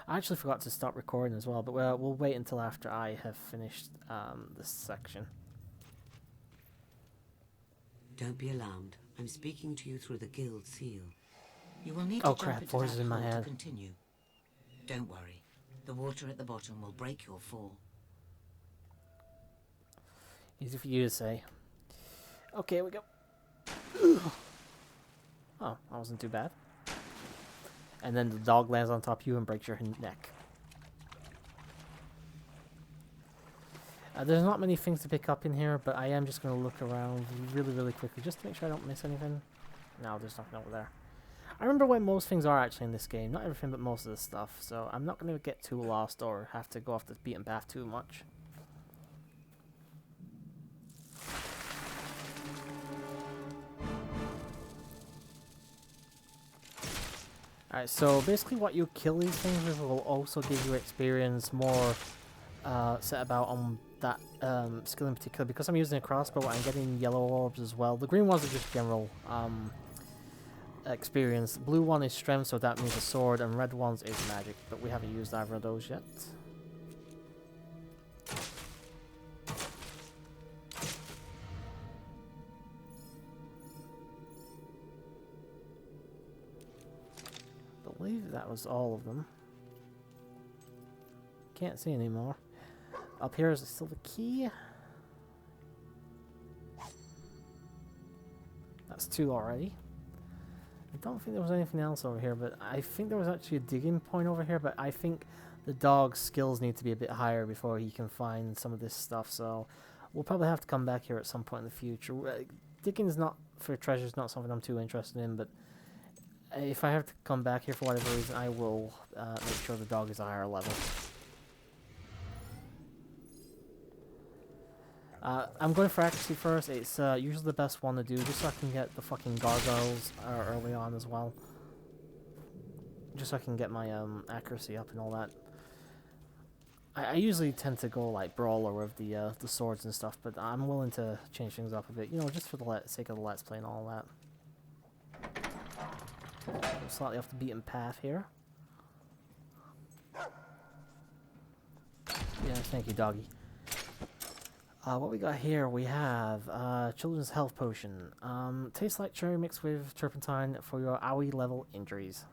I actually forgot to stop recording as well, but we'll wait until after I have finished this section. Don't be alarmed. I'm speaking to you through the guild seal. You will need Oh to jump crap, into voices that in my hole to head. continue. Don't worry. The water at the bottom will break your fall. Easy for you to say. Okay, here we go. Oh, that wasn't too bad. And then the dog lands on top of you and breaks your neck. There's not many things to pick up in here, but I am just going to look around really, really quickly just to make sure I don't miss anything. No, there's nothing over there. I remember where most things are actually in this game. Not everything, but most of the stuff. So I'm not going to get too lost or have to go off the beaten path too much. Alright, so basically what you kill these things with will also give you experience more set about on that skill in particular. Because I'm using a crossbow, I'm getting yellow orbs as well. The green ones are just general experience. Blue one is strength, so that means a sword, and red ones is magic, but we haven't used either of those yet. I believe that was all of them. Can't see anymore. Up here is still the key. That's 2 already. I don't think there was anything else over here, but I think there was actually a digging point over here, but I think the dog's skills need to be a bit higher before he can find some of this stuff, so we'll probably have to come back here at some point in the future. Digging's not for treasures, not something I'm too interested in, but if I have to come back here for whatever reason, I will make sure the dog is a higher level. I'm going for accuracy first. It's usually the best one to do, just so I can get the fucking gargoyles early on as well. Just so I can get my accuracy up and all that. I usually tend to go like brawler with the swords and stuff, but I'm willing to change things up a bit, you know, just for the sake of the let's play and all that. I'm slightly off the beaten path here. Yeah, thank you, doggy. What we got here, we have Children's Health Potion. Tastes like cherry mixed with turpentine for your AOE level injuries.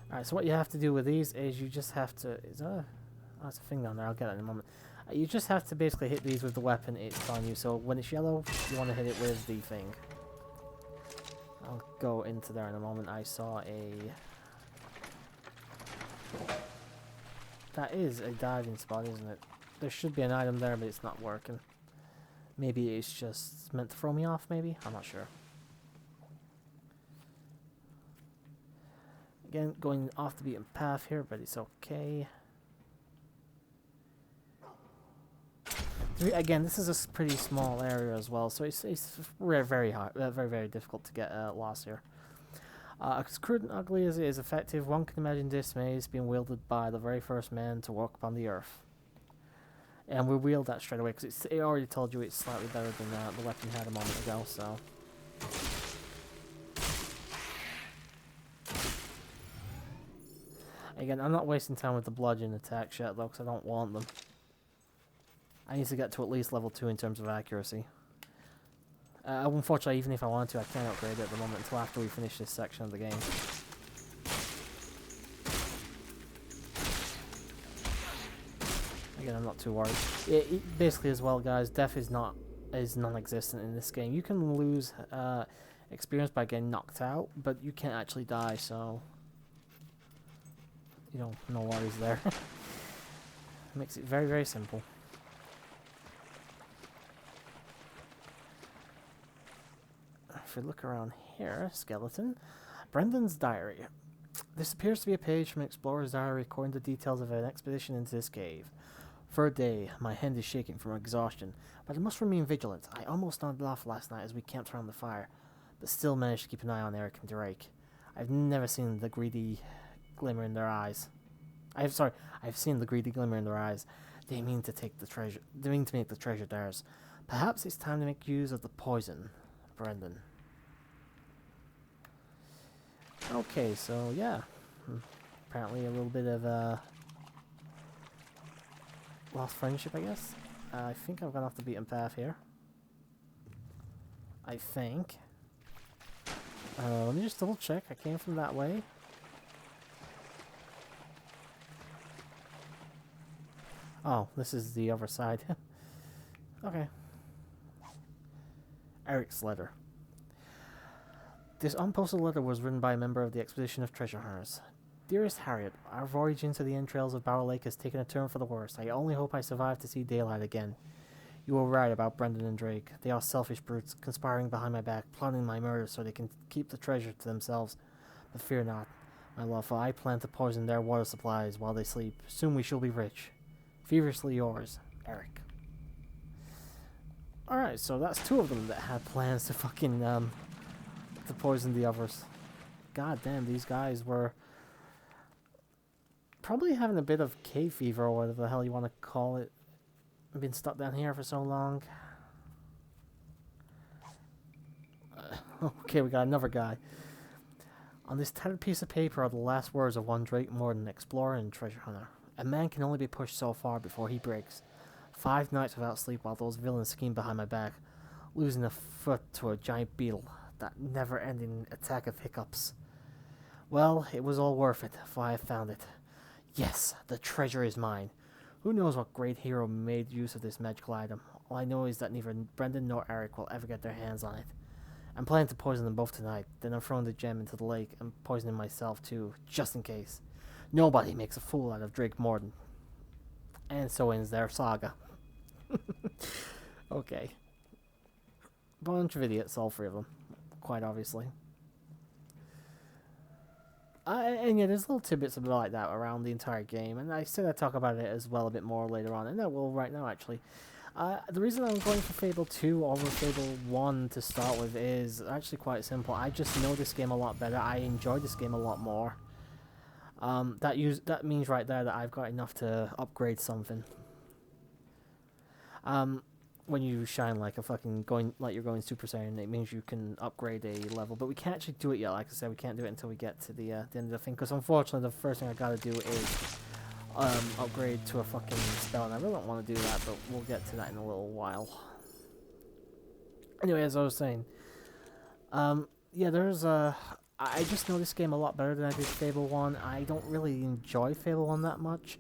Alright, so what you have to do with these is you just have to... Is that a... Oh, that's a thing down there, I'll get it in a moment. You just have to basically hit these with the weapon it's on you. So when it's yellow, you want to hit it with the thing. I'll go into there in a moment. I saw a... That is a diving spot, isn't it? There should be an item there, but it's not working. Maybe it's just meant to throw me off, maybe? I'm not sure. Again, going off the beaten path here, but it's okay. Again, this is a pretty small area as well, so it's very hard, very difficult to get lost here. As crude and ugly as it is effective, one can imagine this maze being wielded by the very first man to walk upon the earth. And we wield that straight away, because it already told you it's slightly better than the weapon you had a moment ago, so... Again, I'm not wasting time with the bludgeon attacks yet, though, because I don't want them. I need to get to at least level 2 in terms of accuracy. Unfortunately, even if I wanted to, I can't upgrade it at the moment until after we finish this section of the game. Again, I'm not too worried. Basically, as well, guys, death is non-existent in this game. You can lose experience by getting knocked out, but you can't actually die, so... You know, no worries there. Makes it very simple. If we look around here, skeleton. Brendan's diary. This appears to be a page from an explorer's diary recording the details of an expedition into this cave. For a day, my hand is shaking from exhaustion, but I must remain vigilant. I almost nodded off last night as we camped around the fire, but still managed to keep an eye on Eric and Drake. I've never seen the greedy glimmer in their eyes. I've seen the greedy glimmer in their eyes. They mean to take the treasure. They mean to make the treasure theirs. Perhaps it's time to make use of the poison, Brendan. Okay, so yeah. Apparently a little bit of lost friendship, I guess. I think I've gone off the beaten path here. I think. Let me just double check. I came from that way. Oh, this is the other side. Okay. Eric's letter. This unposted letter was written by a member of the expedition of treasure hunters. Dearest Harriet, our voyage into the entrails of Barrow Lake has taken a turn for the worse. I only hope I survive to see daylight again. You were right about Brendan and Drake. They are selfish brutes, conspiring behind my back, plotting my murder so they can keep the treasure to themselves. But fear not, my love, for I plan to poison their water supplies while they sleep. Soon we shall be rich. Feverishly yours, Eric. Alright, so that's two of them that had plans to fucking, to poison the others. God damn, these guys were probably having a bit of cave fever or whatever the hell you want to call it. I've been stuck down here for so long. Okay, we got another guy. On this tattered piece of paper are the last words of one Drake Morden, explorer and treasure hunter. A man can only be pushed so far before he breaks. 5 nights without sleep while those villains scheme behind my back, losing a foot to a giant beetle. That never-ending attack of hiccups. Well, it was all worth it, for I have found it. Yes, the treasure is mine. Who knows what great hero made use of this magical item? All I know is that neither Brendan nor Eric will ever get their hands on it. I'm planning to poison them both tonight, then I'm throwing the gem into the lake and poisoning myself too, just in case. Nobody makes a fool out of Drake Morden. And so ends their saga. Okay. Bunch of idiots, all 3 of them. Quite obviously. And yeah, there's little tidbits about like that around the entire game, and I said I'd talk about it as well a bit more later on, and I will right now actually. The reason I'm going for Fable 2 over Fable 1 to start with is actually quite simple. I just know this game a lot better. I enjoy this game a lot more. That means right there that I've got enough to upgrade something. When you shine like a fucking you're going Super Saiyan, it means you can upgrade a level, but we can't actually do it yet. Like I said, we can't do it until we get to the end of the thing, because unfortunately the first thing I gotta do is upgrade to a fucking spell, and I really don't want to do that, but we'll get to that in a little while. Anyway, as I was saying, yeah, there's I just know this game a lot better than I did Fable 1. I don't really enjoy Fable 1 that much.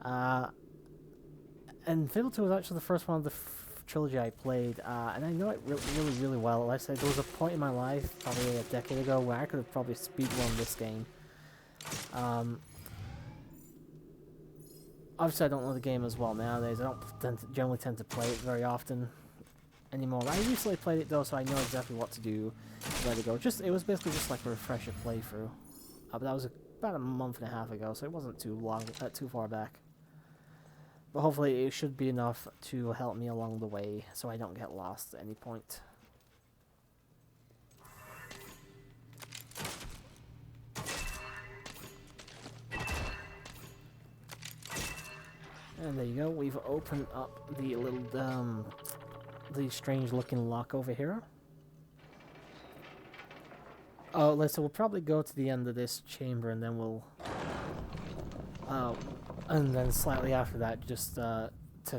And Fable 2 was actually the first one of the trilogy I played, and I know it really well. Like I said, there was a point in my life, probably a decade ago, where I could have probably speedrun this game. Obviously, I don't know the game as well nowadays. I don't generally tend to play it very often anymore. I recently played it though, so I know exactly what to do, where to go. It was basically just like a refresher playthrough. But that was about a month and a half ago, so it wasn't too long, too far back. But hopefully it should be enough to help me along the way, so I don't get lost at any point. And there you go, we've opened up the little, the strange looking lock over here. Oh, so we'll probably go to the end of this chamber, and then we'll, and then slightly after that, just, to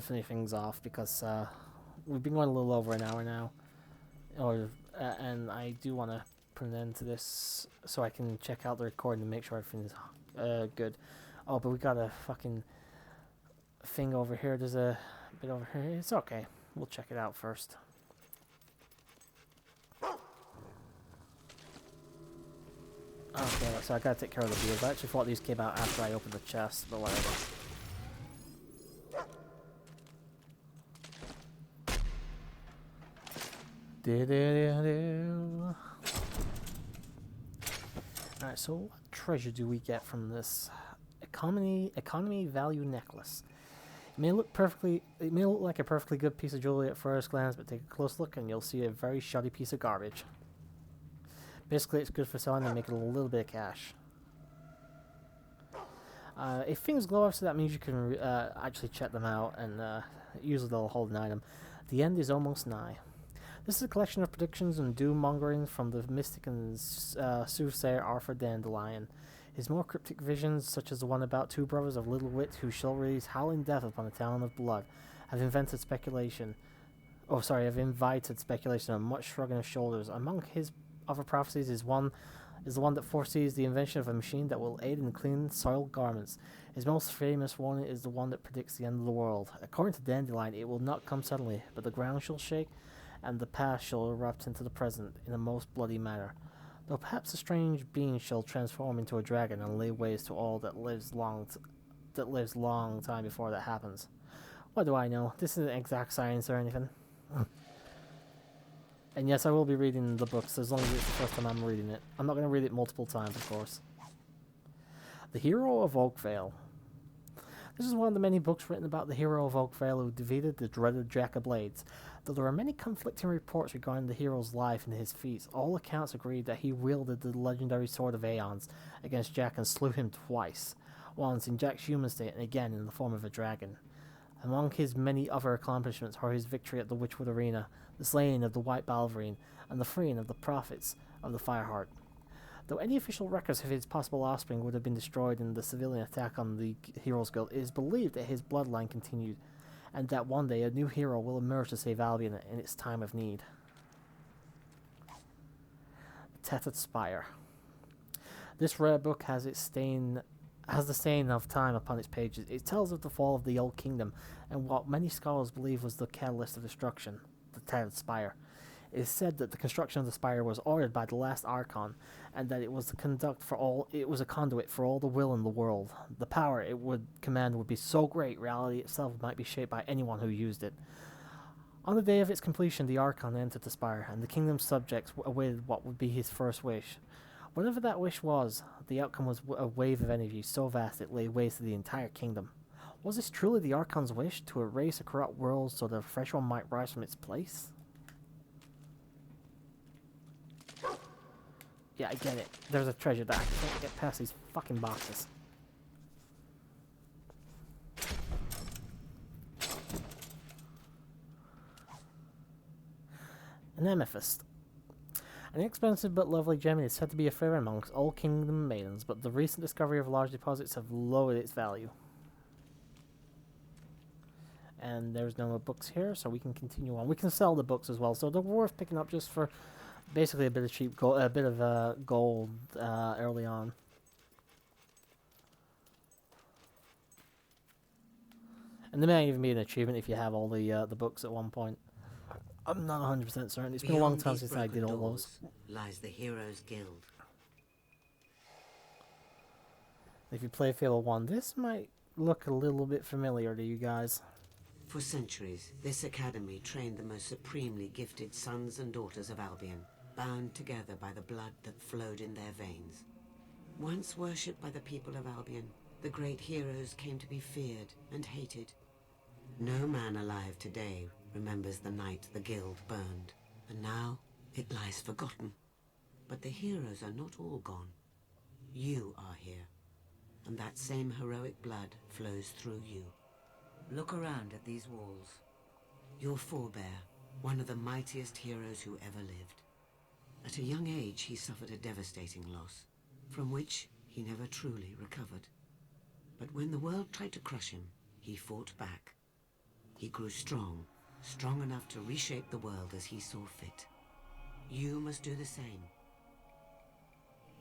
finish things off, because, we've been going a little over an hour now, and I do want to put an end to this, so I can check out the recording and make sure everything's, good. Oh, but we got a fucking thing over here. There's a bit over here. It's okay. We'll check it out first. Okay, so I gotta take care of the beers. I actually thought these came out after I opened the chest, but whatever. Alright, so what treasure do we get from this economy value necklace? It may look like a perfectly good piece of jewelry at first glance, but take a close look and you'll see a very shoddy piece of garbage. Basically, it's good for selling and making a little bit of cash. If things glow, so that means you can actually check them out, and usually they'll hold an item. The end is almost nigh. This is a collection of predictions and doom-mongering from the mystic and soothsayer Arthur Dandelion. His more cryptic visions, such as the one about two brothers of little wit who shall release howling death upon a town of blood, have invited speculation on much shrugging of shoulders. Among his other prophecies is the one that foresees the invention of a machine that will aid in cleaning soiled garments. His most famous warning is the one that predicts the end of the world. According to Dandelion, it will not come suddenly, but the ground shall shake, and the past shall erupt into the present in a most bloody manner. Though perhaps a strange being shall transform into a dragon and lay waste to all that lives long time before that happens. What do I know? This isn't exact science or anything. And yes, I will be reading the books as long as it's the first time I'm reading it. I'm not going to read it multiple times, of course. The Hero of Oakvale. This is one of the many books written about the hero of Oakvale who defeated the dreaded Jack of Blades. Though there are many conflicting reports regarding the hero's life and his feats, all accounts agree that he wielded the legendary Sword of Aeons against Jack and slew him twice, once in Jack's human state and again in the form of a dragon. Among his many other accomplishments are his victory at the Witchwood Arena, the slaying of the White Balverine, and the freeing of the prophets of the Fireheart. Though any official records of his possible offspring would have been destroyed in the civilian attack on the Heroes Guild, it is believed that his bloodline continued, and that one day a new hero will emerge to save Albion in its time of need. The Tattered Spire. This rare book has the stain of time upon its pages. It tells of the fall of the Old Kingdom, and what many scholars believe was the catalyst of destruction, the Tattered Spire. It is said that the construction of the spire was ordered by the last Archon, and that it was a conduit for all the will in the world. The power it would command would be so great, reality itself might be shaped by anyone who used it. On the day of its completion, the Archon entered the spire, and the kingdom's subjects awaited what would be his first wish. Whatever that wish was, the outcome was a wave of energy so vast it laid waste to the entire kingdom. Was this truly the Archon's wish, to erase a corrupt world so that a fresh one might rise from its place? Yeah, I get it. There's a treasure that I can't get past these fucking boxes. An amethyst. An inexpensive but lovely gem is said to be a favorite amongst all kingdom maidens, but the recent discovery of large deposits have lowered its value. And there's no more books here, so we can continue on. We can sell the books as well, so they're worth picking up just for basically a bit of cheap gold, gold early on. And there may even be an achievement if you have all the books at one point. I'm not 100% certain. It's been a long time since I did all those. Lies the Heroes Guild. If you play Fable 1, this might look a little bit familiar to you guys. For centuries, this academy trained the most supremely gifted sons and daughters of Albion, bound together by the blood that flowed in their veins. Once worshipped by the people of Albion, the great heroes came to be feared and hated. No man alive today remembers the night the guild burned, and now it lies forgotten. But the heroes are not all gone. You are here, and that same heroic blood flows through you. Look around at these walls. Your forebear, one of the mightiest heroes who ever lived. At a young age, he suffered a devastating loss, from which he never truly recovered. But when the world tried to crush him, he fought back. He grew strong enough to reshape the world as he saw fit. You must do the same.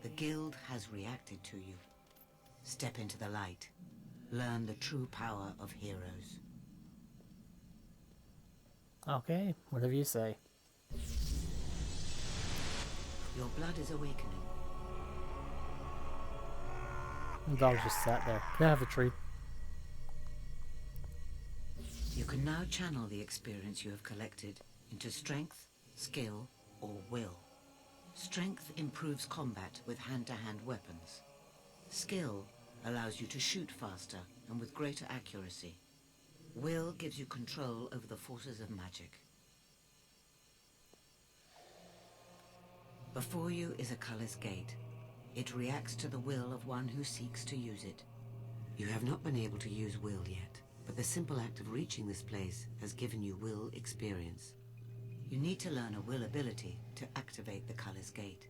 The guild has reacted to you. Step into the light. Learn the true power of heroes. Okay, whatever you say. Your blood is awakening. The dog just sat there. Can I have a treat? You can now channel the experience you have collected into strength, skill, or will. Strength improves combat with hand-to-hand weapons. Skill allows you to shoot faster and with greater accuracy. Will gives you control over the forces of magic. Before you is a colorless gate. It reacts to the will of one who seeks to use it. You have not been able to use will yet, but the simple act of reaching this place has given you will experience. You need to learn a will ability to activate the color's gate.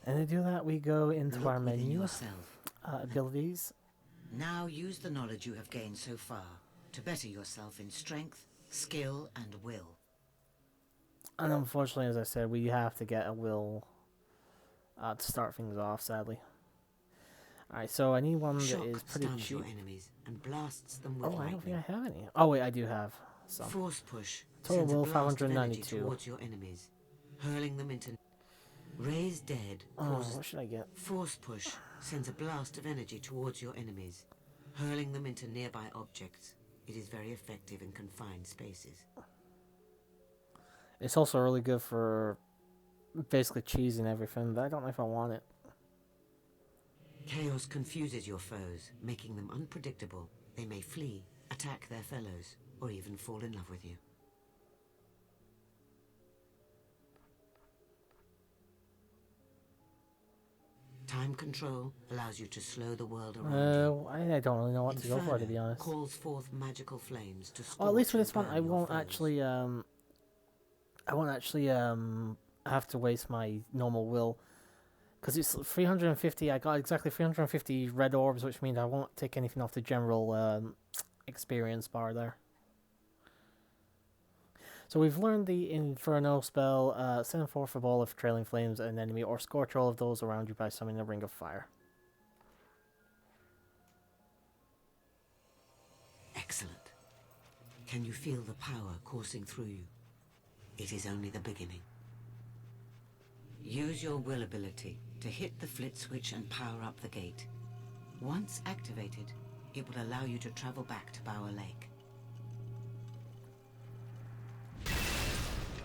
And to do that, we go into Look our within menu, yourself. abilities. Now use the knowledge you have gained so far to better yourself in strength, skill, and will. And unfortunately, as I said, we have to get a will to start things off, sadly. Alright, so I need one that Shock is pretty stuns cheap. your enemies and blasts them with Oh, I don't think lightning. I have any. Oh wait, I do have some. Force push Total sends a will blast of energy 592. towards your enemies, hurling them into... Raise dead Oh, causes... what should I get? Force push sends a blast of energy towards your enemies, hurling them into nearby objects. It is very effective in confined spaces. It's also really good for basically cheesing everything, but I don't know if I want it. Chaos confuses your foes, making them unpredictable. They may flee, attack their fellows, or even fall in love with you. Time control allows you to slow the world around you. I don't really know what to go for, to be honest. Calls forth magical flames to Oh, at least for scorch this one, and I burn your won't foes. actually, have to waste my normal will. Because it's 350, I got exactly 350 red orbs, which means I won't take anything off the general experience bar there. So we've learned the Inferno spell, send forth a ball of trailing flames at an enemy, or scorch all of those around you by summoning a ring of fire. Excellent. Can you feel the power coursing through you? It is only the beginning. Use your will ability to hit the flit switch and power up the gate. Once activated, it will allow you to travel back to Bower Lake.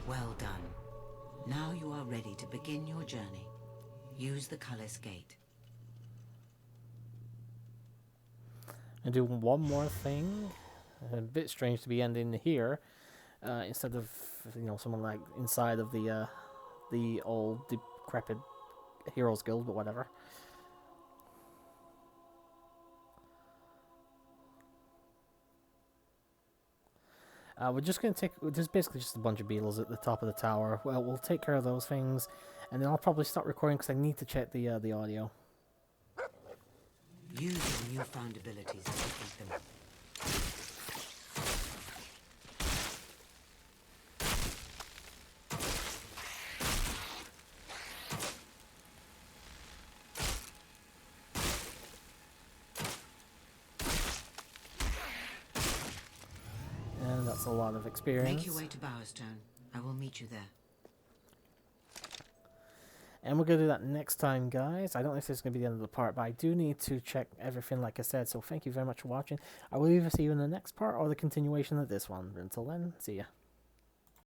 Well done. Now you are ready to begin your journey. Use the Cullis Gate. And do one more thing. A bit strange to be ending here, instead of, you know, someone like inside of the old decrepit Heroes Guild, but whatever. We're just going to take... There's basically just a bunch of beetles at the top of the tower. Well, we'll take care of those things, and then I'll probably start recording because I need to check the audio. Use your newfound abilities to defeat them. And that's a lot of experience. Make your way to Bowerstone. I will meet you there. And we're going to do that next time, guys. I don't know if this is going to be the end of the part, but I do need to check everything, like I said. So thank you very much for watching. I will either see you in the next part or the continuation of this one. Until then, see ya.